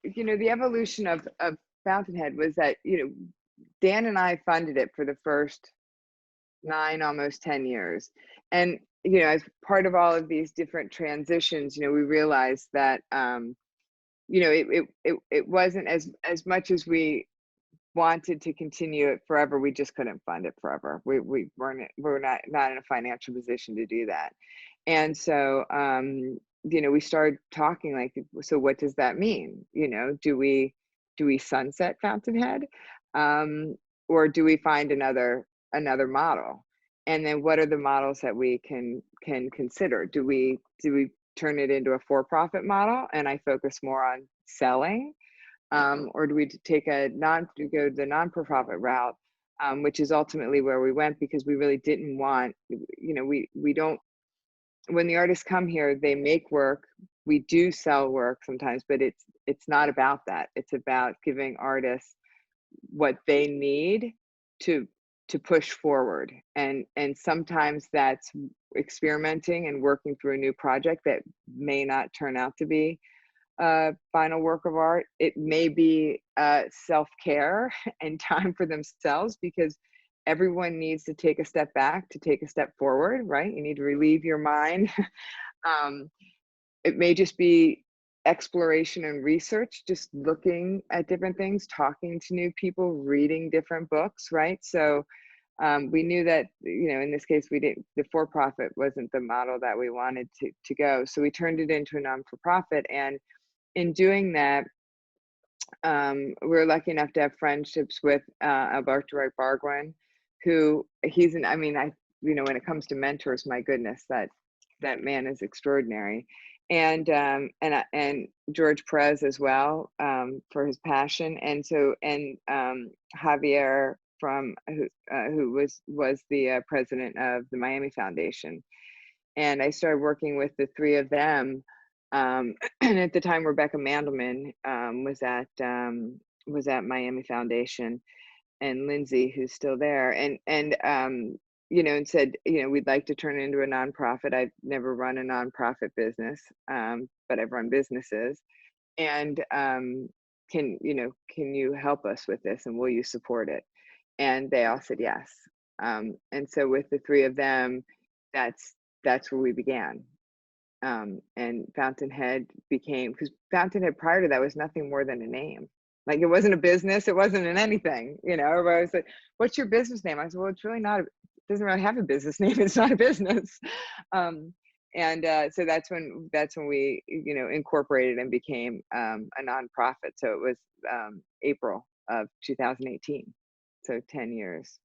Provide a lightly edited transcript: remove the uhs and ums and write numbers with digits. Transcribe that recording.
the evolution of Fountainhead was that, Dan and I funded it for the first 9, almost 10 years. And, as part of all of these different transitions, we realized that, it wasn't as much as we wanted to continue it forever. We just couldn't fund it forever. We're not in a financial position to do that. And so, we started talking like, so what does that mean? Do we sunset Fountainhead? Um, or do we find another model? And then what are the models that we can consider? Do we turn it into a for-profit model and I focus more on selling? Or do we go the non-for-profit route, which is ultimately where we went because we really didn't want, we don't, when the artists come here, they make work. We do sell work sometimes, but it's not about that. It's about giving artists what they need to push forward. And sometimes that's experimenting and working through a new project that may not turn out to be a final work of art. It may be self-care and time for themselves, because everyone needs to take a step back to take a step forward, right? You need to relieve your mind. um, it may just be exploration and research, just looking at different things, talking to new people, reading different books, right? So we knew that, in this case, the for-profit wasn't the model that we wanted to go. So we turned it into a non-for-profit. And in doing that, we were lucky enough to have friendships with Alberto Barguin, who when it comes to mentors, my goodness, that man is extraordinary. And George Perez as well, for his passion. And Javier who was the president of the Miami Foundation. And I started working with the three of them. And at the time, Rebecca Mandelman was at Miami Foundation, and Lindsay, who's still there, and said, we'd like to turn it into a nonprofit. I've never run a nonprofit business, but I've run businesses. And can you help us with this, and will you support it? And they all said yes. And so with the three of them, that's where we began. And Fountainhead became, because Fountainhead prior to that was nothing more than a name. Like, it wasn't a business, it wasn't in anything. Everybody was like, "What's your business name?" I said, "Well, it's really not. It doesn't really have a business name. It's not a business." So that's when we incorporated and became a nonprofit. So it was April of 2018. So 10 years.